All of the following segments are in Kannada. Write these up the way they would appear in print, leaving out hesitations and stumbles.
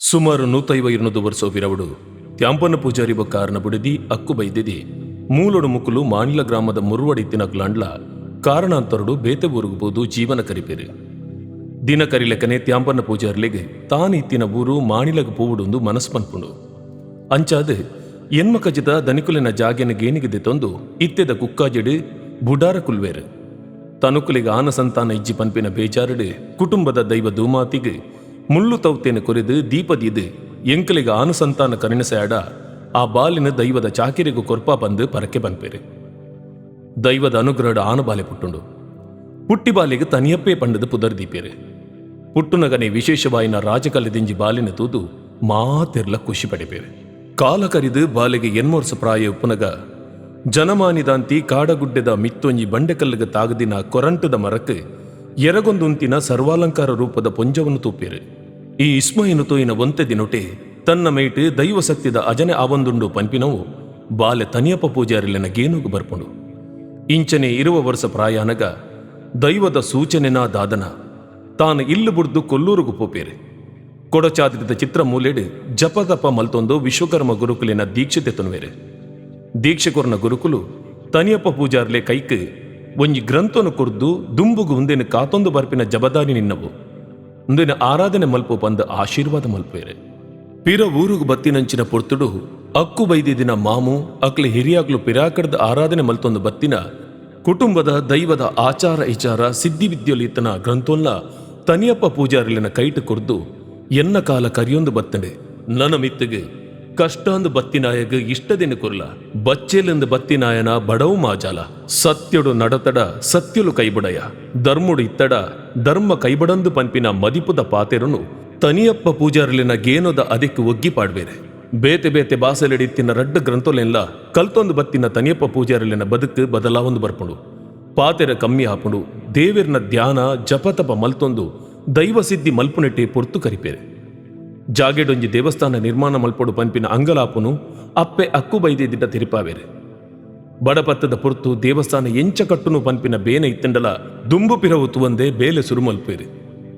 ಸುಮಾರು 150 ವರ್ಷ ವಿರವಡು ತ್ಯಾಂಪನ ಪೂಜಾರಿ ಬೊಕ್ಕಾರನ ಬುಡಿದಿ ಅಕ್ಕು ಬೈದಿದಿ ಮೂಲೊಡು ಮುಕ್ಕುಲು ಮಾಣಿಲ ಗ್ರಾಮದ ಮುರುವಡಿತ್ತಿನ ಗ್ಲಾಂಡ್ಲ ಕಾರಣಾಂತರಡು ಬೇತೆ ಊರುಗಬಹುದು ಜೀವನ ಕರಿಪೇರು ದಿನ ಕರಿಲೆಕ್ಕನೆ ತ್ಯಾಂಪನ ಪೂಜಾರಿಲೆಗೆ ತಾನು ಇತ್ತಿನ ಊರು ಮಾಣಿಲಗ ಪೂವುಡೊಂದು ಮನಸ್ಸು ಪನ್ಪುಂಡು ಅಂಚಾದ ಎನ್ಮ ಕಜಿದ ದನಿಕುಲಿನ ಜಾಗೆನ ಗೇನಿಗಿದೆ ತಂದು ಇತ್ತೆದ ಕುಕ್ಕಾಜಿಡು ಬುಡಾರ ಕುಲ್ವೇರು ತನುಕುಲಿಗೆ ಆನ ಸಂತಾನ ಇಜ್ಜಿ ಪನ್ಪಿನ ಬೇಜಾರಡು ಕುಟುಂಬದ ದೈವ ಧೂಮಾತಿಗೆ ಮುಳ್ಳು ತೌತೇನೆ ಕೊರೆದು ದೀಪದಿದು ಎಂಕಲಿಗೆ ಆನು ಸಂತಾನ ಕರುಣಿಸಾಡ ಆ ಬಾಲಿನ ದೈವದ ಚಾಕಿರಿಗೂ ಕೊರ್ಪಾ ಬಂದು ಪರಕೆ ಬನ್ಪೇರು ದೈವದ ಅನುಗ್ರಹದ ಆನಬಾಲೆ ಪುಟ್ಟುಂಡು ಪುಟ್ಟಿ ಬಾಲಿಗೆ ತನಿಯಪ್ಪೇ ಪಂಡದು ಪುದರ್ದೀಪೇರು ಪುಟ್ಟುನಗನೆ ವಿಶೇಷವಾಯಿನ ರಾಜಕಲ್ಲದಿಂಜಿ ಬಾಲಿನ ತೂದು ಮಾತೆರ್ಲ ಖುಷಿ ಪಡೆಪೇರು ಕಾಲ ಕರಿದು ಬಾಲಿಗೆ ಎನ್ಮೋರ್ಸ ಪ್ರಾಯ ಉಪ್ಪುನಗ ಜನಮಾನಿದಾಂತಿ ಕಾಡಗುಡ್ಡೆದ ಮಿತ್ತೊಂಜಿ ಬಂಡೆಕಲ್ಲಿಗೆ ತಾಗದಿನ ಕೊರಂಟದ ಮರಕ್ಕೆ ಎರಗೊಂದುಂತಿನ ಸರ್ವಾಲಂಕಾರ ರೂಪದ ಪೊಂಜವನ್ನು ತೂಪೇರು ಈ ಇಸ್ಮಯನು ತೋಯಿನ ಒಂತೆ ದಿನೊಟೆ ತನ್ನ ಮೈಟು ದೈವ ಸತ್ಯದ ಅಜನೆ ಆವಂದುಂಡು ಪನ್ಪಿನವು ಬಾಲೆ ತನಿಯಪ್ಪ ಪೂಜಾರಿಲಿನ ಗೇನುಗು ಬರ್ಪುಂಡು ಇಂಚನೆ ಇರುವ ವರ್ಷ ಪ್ರಾಯಾನಗ ದೈವದ ಸೂಚನೆನ ದಾದನ ತಾನು ಇಲ್ಲು ಬುಡ್ದು ಕೊಲ್ಲೂರುಗು ಪೋಪೇರು ಕೊಡಚಾದ್ರಿದ ಚಿತ್ರ ಮೂಲೆಡು ಜಪದಪ ಮಲ್ತೊಂದು ವಿಶ್ವಕರ್ಮ ಗುರುಕುಲಿನ ದೀಕ್ಷತೆ ತುನುವೇರು ದೀಕ್ಷೆಕೊರ್ನ ಗುರುಕುಲು ತನಿಯಪ್ಪ ಪೂಜಾರ್ಲೆ ಕೈಕ್ ಒಂಜಿ ಗ್ರಂಥನು ಕುರ್ದು ದುಂಬುಗು ಮುಂದಿನ ಕಾತೊಂದು ಬರ್ಪಿನ ಜಬದಾರಿ ನಿನ್ನವು ಮುಂದಿನ ಆರಾಧನೆ ಮಲ್ಪು ಬಂದ ಆಶೀರ್ವಾದ ಮಲ್ಪೇರೆ ಪಿರ ಊರುಗು ಬತ್ತಿನಂಚಿನ ಪೊರ್ತುಡು ಅಕ್ಕು ಬೈದಿದಿನ ಮಾಮು ಅಕ್ಲೆ ಹಿರಿಯಾಗ್ಲು ಪಿರಾಕಡದ ಆರಾಧನೆ ಮಲ್ತೊಂದು ಬತ್ತಿನ ಕುಟುಂಬದ ದೈವದ ಆಚಾರ ವಿಚಾರ ಸಿದ್ಧಿ ವಿದ್ಯುಲಿತನ ಗ್ರಂಥೋಲ್ಲ ತನಿಯಪ್ಪ ಪೂಜಾರಿಲಿನ ಕೈಟು ಕುರ್ದು ಎನ್ನ ಕಾಲ ಕರಿಯೊಂದು ಬತ್ತಂಡೆ ನನ್ನ ಮಿತ್ತಿಗೆ ಕಷ್ಟಾಂದು ಬತ್ತಿನಾಯಗ ಇಷ್ಟದಿನ ಕುರ್ಲ ಬಚ್ಚೇಲೆಂದು ಬತ್ತಿನಾಯನ ಬಡವು ಮಾಜಾಲ ಸತ್ಯಡು ನಡತಡ ಸತ್ಯಲು ಕೈಬುಡಯ ಧರ್ಮುಡು ಇತ್ತಡ ಧರ್ಮ ಕೈಬಡಂದು ಪನ್ಪಿನ ಮದಿಪುದ ಪಾತೆರನು ತನಿಯಪ್ಪ ಪೂಜಾರಿಲಿನ ಗೇನೊದ ಅದಕ್ಕೆ ಒಗ್ಗಿ ಪಾಡ್ಬೇರೆ ಬೇತೆ ಬೇತೆ ಬಾಸಲೆಡಿತ್ತಿನ ರಡ್ಡ ಗ್ರಂಥೋಲೆಲ್ಲ ಕಲ್ತೊಂದು ಬತ್ತಿನ ತನಿಯಪ್ಪ ಪೂಜಾರಿಲಿನ ಬದುಕು ಬದಲಾವೊಂದು ಬರ್ಪುಂಡು ಪಾತೆರ ಕಮ್ಮಿ ಹಾಪುಂಡು ದೇವಿರ್ನ ಧ್ಯಾನ ಜಪತಪ ಮಲ್ತೊಂದು ದೈವ ಸಿದ್ಧಿ ಮಲ್ಪುನೆಟ್ಟಿ ಪೊರ್ತು ಕರಿಪೇರೆ ಜಾಗೆಡೊಂಜಿ ದೇವಸ್ಥಾನ ನಿರ್ಮಾಣ ಮಲ್ಪೊಡು ಪನ್ಪಿನ ಅಂಗಲಾಪುನು ಅಪ್ಪೆ ಅಕ್ಕು ಬೈದಿದ್ದ ತಿರುಪಾವೇರೆ ಬಡಪತ್ತದ ಪೊರ್ತು ದೇವಸ್ಥಾನ ಎಂಚ ಕಟ್ಟುನು ಪನ್ಪಿನ ಬೇನೆ ಇತ್ತಂಡಲ ದುಂಬು ಪಿರವು ತುವಂದೆ ಬೇಲೆ ಸುರುಮಲ್ಪೇರು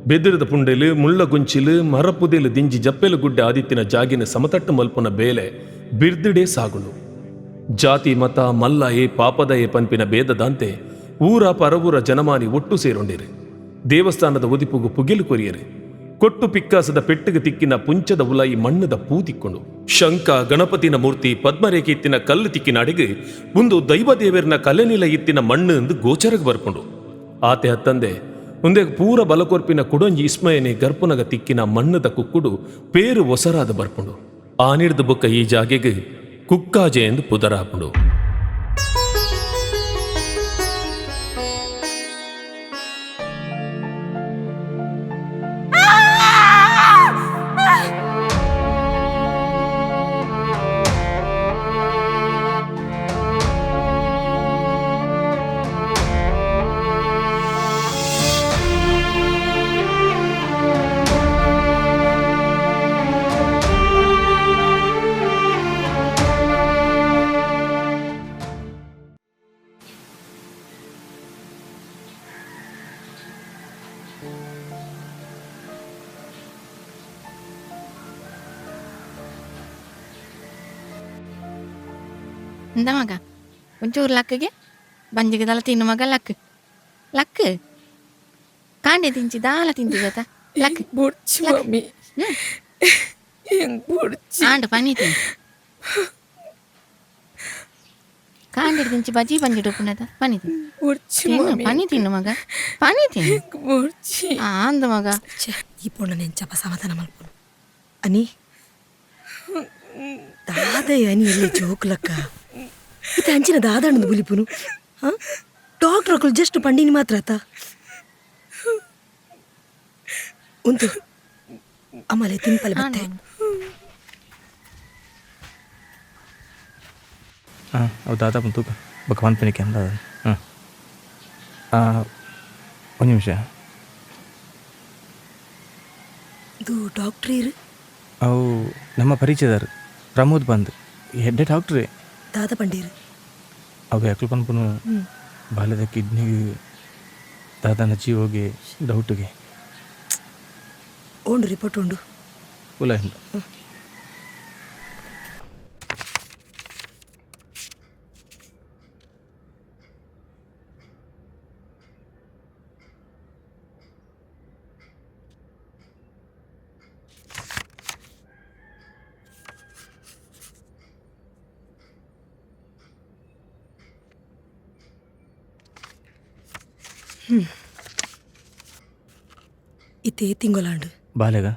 ಬೆದಿರದ ಪುಂಡೆಲು ಮುಳ್ಳ ಗುಂಚಿಲು ಮರಪುದೇಲು ದಿಂಜಿ ಜಪ್ಪೆಲು ಗುಡ್ಡೆ ಆದಿತ್ತಿನ ಜಾಗಿನ ಸಮತಟ್ಟು ಮಲ್ಪುನ ಬೇಲೆ ಬಿರ್ದಿಡೇ ಸಾಗುಳು ಜಾತಿ ಮತ ಮಲ್ಲಾಯೇ ಪಾಪದಯೇ ಪನ್ಪಿನ ಭೇದದಂತೆ ಊರ ಪರವೂರ ಜನಮಾನಿ ಒಟ್ಟು ಸೇರೊಂಡಿರು ದೇವಸ್ಥಾನದ ಒದಿಪುಗು ಪುಗಿಲು ಕೊರಿಯರು ಕೊಟ್ಟು ಪಿಕ್ಕಾಸದ ಪೆಟ್ಟಿಗೆ ತಿಕ್ಕಿನ ಪುಂಚದ ಉಲಾಯಿ ಮಣ್ಣದ ಪೂ ತಿಕ್ಕೊಂಡು ಶಂಕ ಗಣಪತಿನ ಮೂರ್ತಿ ಪದ್ಮರೇಖೆ ಇತ್ತಿನ ಕಲ್ಲು ತಿಕ್ಕಿನ ಅಡಿಗೆ ಒಂದು ದೈವ ದೇವರಿನ ಕಲೆನಿಲ ಇತ್ತಿನ ಮಣ್ಣು ಎಂದು ಗೋಚರಗೆ ಬರ್ಕೊಂಡು ಆತೆ ಹತ್ತಂದೆ ಮುಂದೆ ಪೂರ ಬಲಕೊರ್ಪಿನ ಕುಡೊಂಜಿ ಇಸ್ಮಯನೆ ಗರ್ಪುನಗ ತಿಕ್ಕಿನ ಮಣ್ಣದ ಕುಕ್ಕುಡು ಪೇರು ಒಸರಾದ ಬರ್ಕೊಂಡು ಆನಿಡ್ದ ಬುಕ್ಕ ಈ ಜಾಗೆಗೆ ಕುಕ್ಕಾಜೆ ಎಂದು ಪುದರಾಪುಂಡು ಎಂತ ಮಗ ಒಂಚೂರು ಲಕ್ಕಗೆ ಬಂಜಿಗೆ ದಲ ತಿನ್ನು ಮಗ ಲಕ್ ಕಾಂಡೆ ತಿಂಚಿ ದಾಲ ತಿಂತಿದತ ಲಕ್ ಬುಡ್ಚಿ ಮಮ್ಮಿ ಹೆಂಗ್ ಬುಡ್ಚಿ ಆಂಡ ಪನಿ ತಿನ್ನು ಕಾಂಡೆ ತಿಂಚಿ ಬಜ್ಜಿ ಬಂಜಿಡು ಪುನದ ಪನಿ ತಿನ್ನು ಬುಡ್ಚಿ ಮಮ್ಮಿ ಪನಿ ತಿನ್ನು ಮಗ ಪನಿ ತಿನ್ನು ಬುಡ್ಚಿ ಅಂದ ಮಗ ಈ ಪೊಣ್ಣ ನೆಂಚಪ್ಪ ಸಮಾಧಾನ ಮಲ್ಪೊಡು ಅನಿ ದಾದಯ್ಯ ಅನಿ ಎಲ್ಲಿ ಜೋಕ್ಲಕ್ಕ ಇದು ಅಂಚಿನ ದಾದಣ್ಣದು ಬುಲಿಪುನು ಡಾಕ್ಟರ್ ಅಕ್ಕಳು ಜಸ್ಟ್ ಪಂಡಿನಿ ಮಾತ್ರ ಆತ ಉಂಟು ಅಮ್ಮಲೆ ತಿನ್ಪಲ್ ಬತ್ತೆ ಅವು ದಾದಾ ಬಂತು ಭಗವಾನ್ ಪನಿಕೆ ಅಂದ ಒಂದು ನಿಮಿಷ ಇದು ಡಾಕ್ಟ್ರ್ ಇರು ಅವು ನಮ್ಮ ಪರಿಚಯದಾರು ಪ್ರಮೋದ್ ಬಂದು ಹೆಡ್ಡೆ ಡಾಕ್ಟ್ರೇ ದಾದ ಪಂಡೀರು ಅವು ಯಾಕಲು ಪನ್ಪುನು ಬಾಲ್ಯದ ಕಿಡ್ನಿಗೆ ದಾದನ ಜೀವಗೆ ಡೌಟ್ಗೆ ಓಂಡು ರಿಪೋರ್ಟ್ ಉಂಡು ಉಲ್ಲ ಇತ್ತೆ ತಿಂಗೊಲಾಂಡು ಬಾಲೆಗ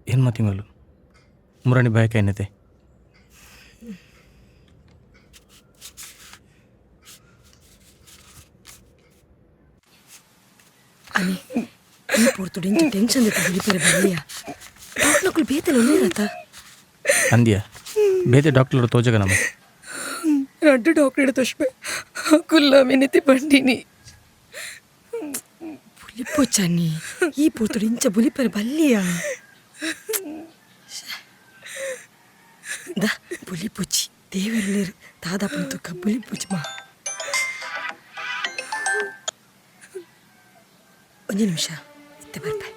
ಏನು ತಿಂಗಳು ಮುರಣಿ ಬಾಯಕ ಏನತೆ అని ఈ పొడుతుడు ఇంత టెన్షన్ అయితే వెళ్ళిపోయారు బల్లియ డాక్టర్లు బేతలు ఉన్నారత ಅಂದ್ಯಾ ಬೇತೆ ಡಾಕ್ಟರ್ ತೋಜಗ ನಮ್ಮ రెండు డాక్టర్ తోష్పే కుల్లా మినితి పండిని పులిపోచ్చాన్ని ఈ పొడుతుడు ఇంత బులిపోయారు బల్లియ దా బులిపోచ్చి దేవరు లేరు దాదాపు తుక్క బులిపోచ్చి మా ಒಂದು ನಿಮಿಷ ಇತ್ತೆ ಬರ್ಬೆ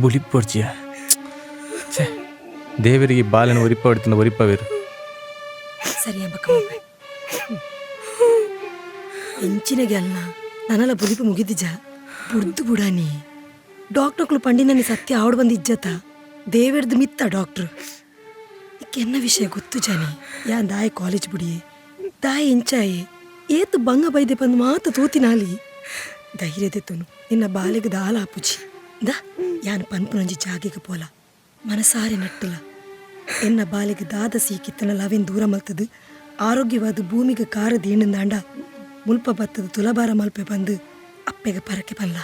ಬುಲಿಪ್ಪೊಡ್ಚಿಯ ಛೇ ದೇವರಿಗೆ ಬಾಲನ ಒರಿಪ ಹೊಡ್ತಿನ ಒರಿಪವೇರು ಸರಿ ಅಂಬಕ್ಕ ಬರ್ಬೆ ಎಂಚಿನಗೆ ಅಲ್ಲ ನನ್ನಲ್ಲ ಬುಲಿಪು ಮುಗಿದಿಜ ಬುಡ್ದು ಬುಡಾನಿ ಡಾಕ್ಟರ್ಗಳು ಪಂಡಿನನಿ ಸತ್ಯ ಆವಡ್ ಬಂದು ಇಜ್ಜತ ದೇವರದು ಮಿತ್ತ ಡಾಕ್ಟ್ರು ಇಕ್ಕೆನ್ನ ವಿಷಯ ಗೊತ್ತು ಜಾನಿ ಯಾನ್ ದಾಯ ಕಾಲೇಜ್ ಬುಡಿಯೇ ದಾಯ ಎಂಚಾಯೆ ಏತು ಬಂಗ ಬೈದೆ ಬಂದು ಮಾತ ತೋತಿನಾಲಿ ಧೈರ್ಯದೆತ್ತನು ನಿನ್ನ ಬಾಲೆಗೆ ದಾಲ ಆಪುಜಿ ದ ಯಾನ್ ಪನ್ಪುನಂಜಿ ಜಾಗಿಗೆ ಪೋಲ ಮನಸಾರೆ ನಟ್ಟುಲ ಎನ್ನ ಬಾಲೆಗೆ ದಾದ ಸೀಕಿತ್ತನ ಲವೆನ್ ದೂರ ಮಲ್ತದು ಆರೋಗ್ಯವಾದ ಭೂಮಿಗೆ ಕಾರದು ಎಣ್ಣಂದಾಂಡ ಮುಲ್ಪ ಬತ್ತದ ತುಲಬಾರ ಮಲ್ಪೆ ಬಂದು ಅಪ್ಪೆಗೆ ಪರಕೆ ಬಲ್ಲ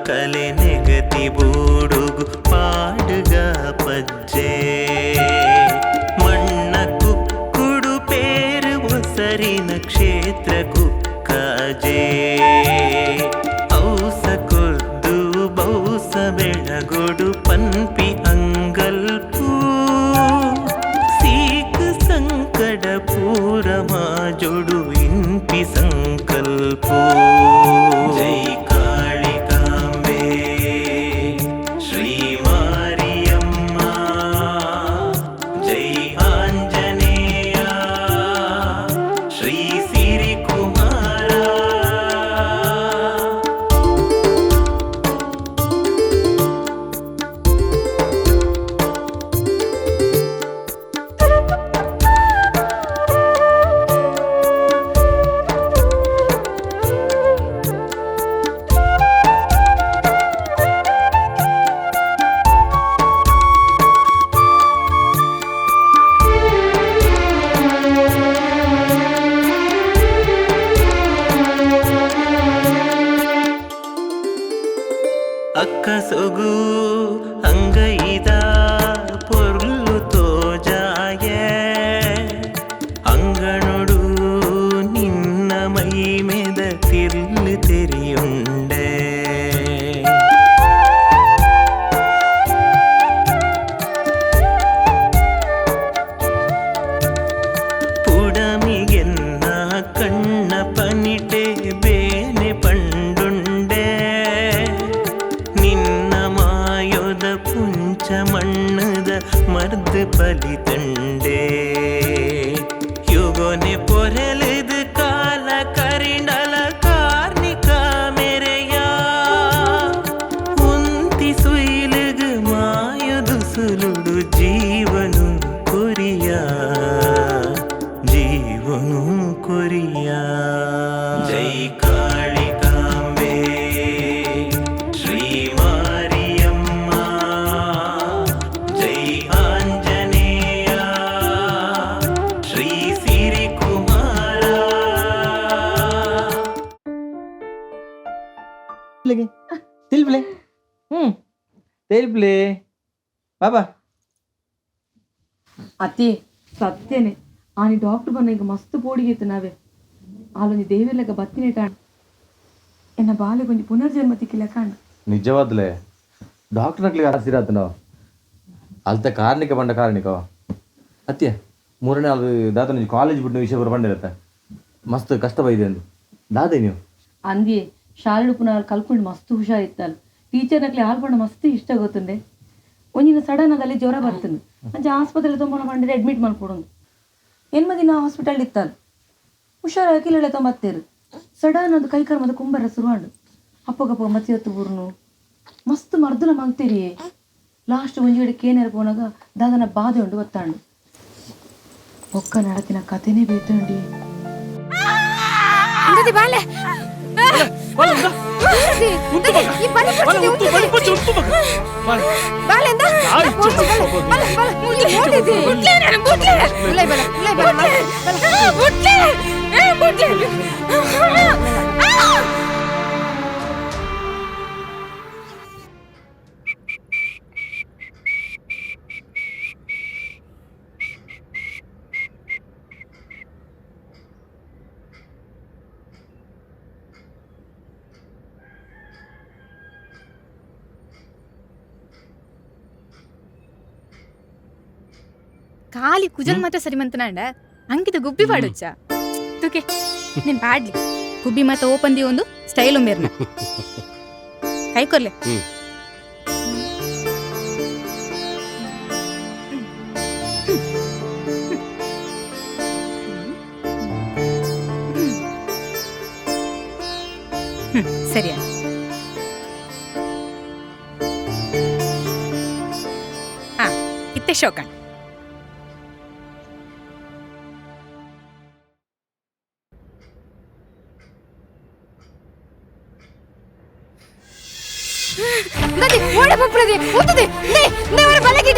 ಕಲೆ ನೆಗತಿ ಬೂಡುಗು ಪಾಡುಗ ಪಜ್ಜೆ ಮಣ್ಣ ಕುಕ್ಕುಡು ಪೇರು ಒಸರಿನ ಕ್ಷೇತ್ರ ಕುಕ್ಕಾಜೆ ಔಸ ಕೊದ್ದು ಬೌಸ ಬೆಳಗೊಡು ಪನ್ಪಿ ಅಂಗಲ್ಪು ಸೀಕ ಸಂಕಡ ಪೂರ ಮಾಜೊಡು ಇನ್ಪಿ ಸಂಕಲ್ಪು ಜೈ ಅಕ್ಕ ಸೊಗು ಅಂಗೈದ ಪೊರ್ಲು ತೋಜಾಯ ಅಂಗನೊಡು ನಿನ್ನ ಮೈ ಮೆದ ತಿರ್ಲು ತೆರಿಯುಂಡೆ ಪುಡಮಿಗೆನ್ನ ಕಣ್ಣ ಪನಿಟೆ ಬೇನೆ ಪಂಡುಂಡೆ ನಿನ್ನ ಮಾಯೊದ ಪುಂಚ ಮಣ್ಣದ ಮರ್ದ ಪಲಿತಂಡೆ ಯುಗೊನೆ ಪೊರೆಲೆದು ಕಾಲ ಕರಿಂಡಲ ಕಾರ್ನಿಕ ಮೆರೆಯ ಉಂತಿ ಸುಯಿಲುಗು ಮಾಯೊದು ಸುಲುಡು ಜೀವನು ಕೊರಿಯ ಜೀವನು ಕೊರಿಯ ಜೈ ಕಾಳಿಕಾಂಬೆ ಶ್ರೀ ಮಾರಿಯಮ್ಮ ಜೈ ಆಂಜನೇಯ ಶ್ರೀ ಸಿರಿಕುಮಾರ ತಿಲ್ಪ್ಲೆಗೆ ತಿಲ್ಪ್ಲೆ ತಿಲ್ಪ್ಲೆ ಬಾಬಾ ಅತ್ತಿ ಸತ್ಯನೇ ಆನಿ ಡಾಕ್ಟರ್ ಬಂದ ಈಗ ಮಸ್ತ್ ಪೋಡಿಗಿತ್ತು ನಾವೇ ಆಲೊಂದು ದೇವಿರ್ಲೆಕ್ಕ ಬತ್ತಿನೇ ಕಾಣ್ ಎನ್ನ ಬಾಲೆ ಕೊಂಚ ಪುನರ್ಜನ್ಮ ತಿಕ್ಕಿಲ್ಲ ಕಾಣ್ ನಿಜವಾದ್ಲೆ ಡಾಕ್ಟರ್ ನಕ್ಲಿಗೆ ಆಸಿರಾತ ನಾವು ಅಲ್ತ ಕಾರ್ಣಿಕ ಬಂಡ ಕಾರ್ಣಿಕ ಅತ್ಯ ಮೂರನೇ ಅದು ದಾತ ನೀವು ಕಾಲೇಜ್ ಬಿಟ್ಟು ವಿಷಯ ಬರ ಬಂದಿರತ್ತ ಮಸ್ತ್ ಕಷ್ಟ ಬೈದೆ ಅಂದು ದಾದೆ ನೀವು ಅಂದಿಯೇ ಶಾಲೆ ಪುನಃ ಕಲ್ಕೊಂಡು ಮಸ್ತ್ ಹುಷಾರಿತ್ತಲ್ಲ ಟೀಚರ್ ನಕ್ಲಿ ಹಾಲು ಪಂಡ ಮಸ್ತ್ ಇಷ್ಟ ಗೊತ್ತುಂಡೆ ಒಂದಿನ ಸಡನ್ ಅದಲ್ಲಿ ಜ್ವರ ಬರ್ತಂದು ಅಂಚೆ ಆಸ್ಪತ್ರೆ ತೊಂಬ ಮಾಡಿದ್ರೆ ಅಡ್ಮಿಟ್ ಮಾಡ್ಕೊಡೋದು ಎನ್ಮದಿನ ಹಾಸ್ಪಿಟಲ್ ಇತ್ತಲ್ಲ ಹುಷಾರಾಗಿ ಕಿಲಳೆ ತೊಂಬತ್ತೇರು ಸಡನ್ ಅದು ಕೈ ಕರ್ಮದ ಕುಂಬರ ಶುರುವಾಂಡು ಅಪ್ಪಗಪ್ಪ ಮತ್ತಿ ಹೊತ್ತು ಬೂರ್ನು ಮಸ್ತ್ ಮರ್ದುಲ ಮಂಗ್ತೀರಿ ಲಾಸ್ಟ್ ಒಂಜಿಗಡೆ ಕೇನೇರ ಪೋನಾಗ ದಾದನ ಬಾಧೆ ಉಂಡು ಒತ್ತಾಂಡು ಒಕ್ಕ ನಡತಿನ ಕಥೆನೇ ಬೇತಂಡಿ ಬಾಲೆ ಖಾಲಿ ಕುಜಲ್ ಮಾತ್ರ ಸರಿ ಮಂತನಾಂಡ ಅಂಕಿತ ಗುಬ್ಬಿ ಪಾಡೊಚ್ಚ ತುಕೆ ನೀನ್ ಪಾಡ್ಲಿ ಗುಬ್ಬಿ ಮಾತ ಓಪಂದಿ ಒಂದು ಸ್ಟೈಲ್ ಮೇರ್ನ ಕೈ ಕೊರ್ಲೆ ಸರಿಯಾ ಹಾ ಇತ್ತೆ ಶೋಕಣ Dadi, what about Pradi? What did they? They were a balaki.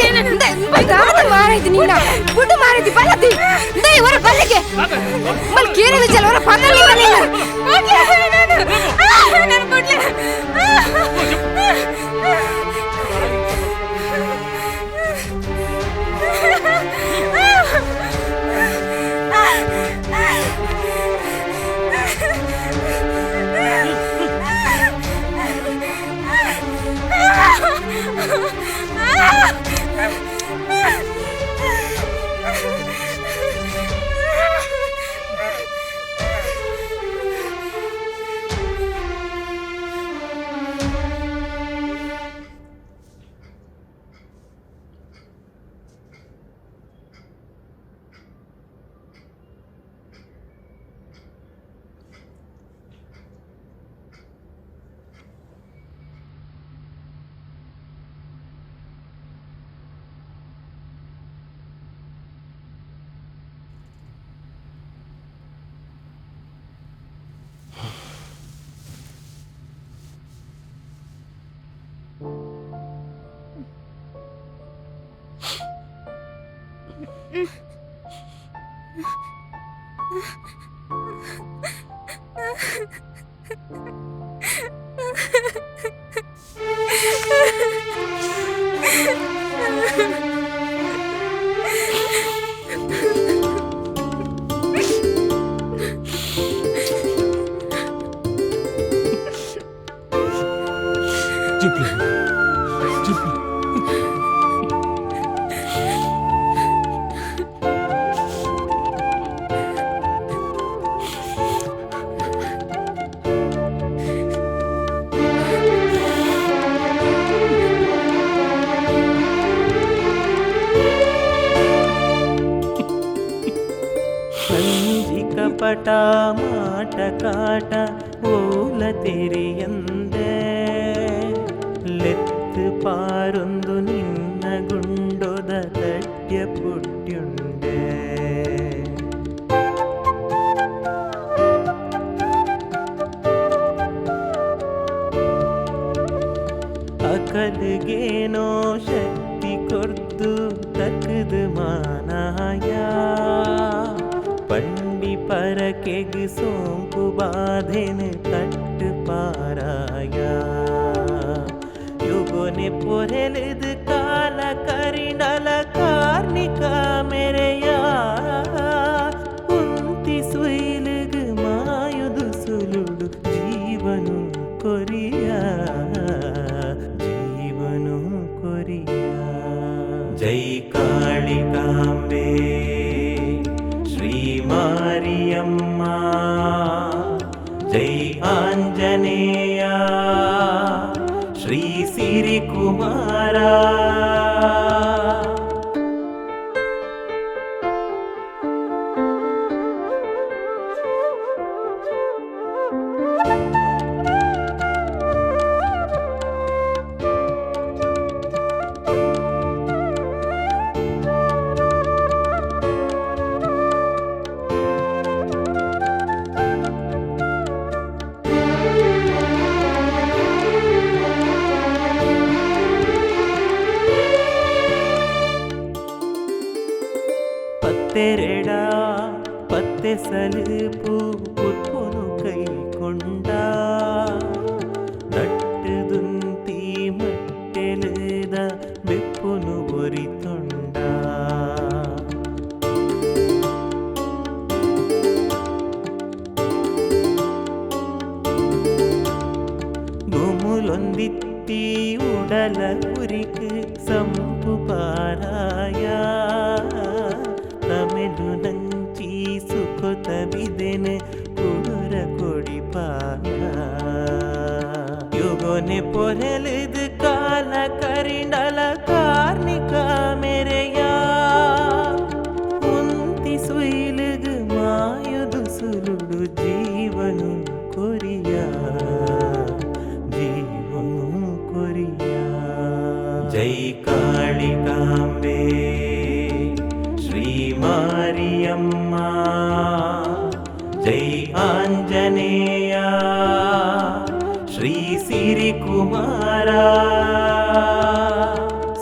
By God, Mara, Nina. Put the Mara, the balaki. They were a balaki. Malkiri, which are a ಕಪಟ ಮಾಟ ಕಾಟ ಓಲ ತೆರೆಯಂದೆ ಲೆತ್ತು ಪಾರೊಂದು ನಿನ್ನ ಗುಂಡೊದ ತಟ್ಯ ಪುಟ್ಯುಂಡೆ ಅಕಲ್ಗೇನೋ ಶಕ್ತಿ ಕೊರ್ದು ತಕ್ಕದು ಮಾನಾಯ ಪಂಡಿ ಪರಕೆಗ್ ಸೋಂಕು ಬಾಧೆನು ತಟ್ಟು ಪಾರಾಯ ಪೊರೆಲಿದು ಕಾಲ ಕರಿಂಡಲ ಕಾರ್ಣಿಕ ಮೆರೆಯ ಉಂತಿ ಸುಯಿಲುಗು ಮಾಯುದು ಸುಲುಡು ಜೀವನು ಕೊರಿಯ ಜೀವನು ಕೊರಿಯ. ಜೈ ಕಾಳಿಕಾಂಬೆ ಶ್ರೀ ಮಾರಿಯಮ್ಮ, ಜೈ ಆಂಜನೇಯ ಶ್ರೀ ಸಿರಿಕುಮಾರ. ಪತ್ತೆರೆಡ ಪತ್ತೆ ಸಲುಪು ಪುರ್ಪುನು ಕೈಕೊಂಡ ನಟ್ಟುದುಂತಿ ಮಟ್ಟೆಲುದ ಬೆಪ್ಪುನು ಒರಿತೊಂಡ. ಗುಮುಲೊಂದಿತ್ತಿ ಉಡಲ ಉರಿಕು ಸಂಪು ಪಾರಾಯ ತಮೆಲು ನಂಚಿ ಸುಖತ ಬಿದೆನೆ ಕುಡುರ ಕೊಡಿಪಾಯ. ಯುಗೊನೆ ಪೊರೆಲಿದು ಕಾಲ ಕರಿಂಡಲ ಕಾರ್ಣಿಕ ಮೆರೆಯ ಉಂತಿ ಸುಯಿಲುಗು ಮಾಯುದು ಸುಲುಡು ಜೀವನು ಕೊರಿಯ ಜೀವನು ಕೊರಿಯ. ಜೈ ಕಾಳಿಕಾಂಬೆ ಶ್ರೀ ಮಾರಿಯಮ್ಮ, ಜೈ ಆಂಜನೇಯ ಶ್ರೀ ಸಿರಿಕುಮಾರ.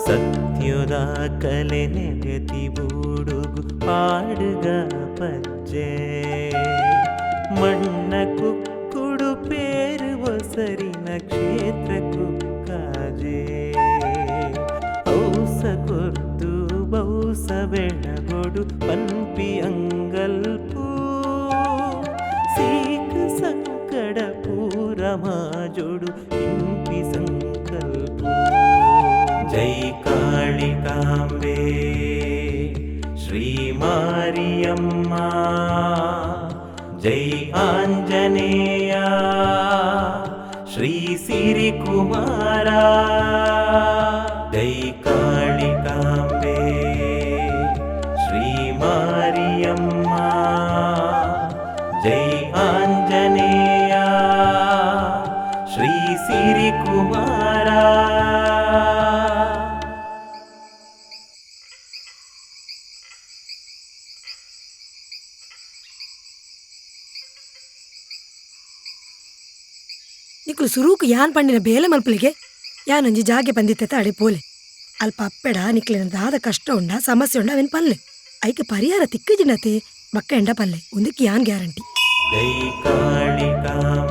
ಸತ್ಯದ ಕಲೆ ನೆಗತಿ ಬೂಡುಗು ಪಾಡುಗ ಪಜ್ಜೆ ಮಣ್ಣ ಕುಕ್ಕುಡು ಪೇರು ಒಸರಿನ ಕ್ಷೇತ್ರ ಕುಕ್ಕಾಜೆ. ಔಸ ಕೊರ್ದು ಬೌಸ ಬೆಳಗೊಡು ಪನ್ಪಿ ಅಂಗಲ್ಪು ಸೀಕ ಸಂಕಡ ಪೂರ ಮಾಜೋಡು ಇಂಪಿ ಸಂಕಲ್ಪು. ಜೈ ಕಾಳಿಕಾಂಬೆ ಶ್ರೀ ಮಾರಿಯಮ್ಮ, ಜೈ ಆಂಜನೇಯ ಶ್ರೀ ಸಿರಿಕುಮಾರ. ಜೈ ಕಾಳಿಕಾಂಬೆ ಶ್ರೀ ಮಾರಿಯಮ್ಮ, ಜೈ ಆಂಜನೇಯ ಶ್ರೀ ಸಿರಿಕುಮಾರ. ನಿಕ್ಲು ಸುರೂಕು ಯಾನ್ ಪಂಡಿನ ಬೇಲೆ ಮಲ್ಪಲಿಗೆ ಯಾನೊಂಜಿ ಜಾಗೆ ಬಂದಿತ್ತೆ ಅಡೆ ಪೋಲೆ ಅಲ್ಪ ಅಪ್ಪೆಡ ನಿಕ್ಲಿನ ದಾದ ಕಷ್ಟ ಉಂಡ ಸಮಸ್ಯೆ ಉಂಡ ಅವೆನ್ ಪಲ್ಲೆ ಐಕೆ ಪರಿಹಾರ ತಿಕ್ಕಜಿನತೆ ಬಕ್ಕ ಎಂಡ ಪಲ್ಲೆ ಒಂದಕ್ಕೆ ಯಾನ್ ಗ್ಯಾರಂಟಿ. ಜೈ ಕಾಳಿಕಾಂಬೆ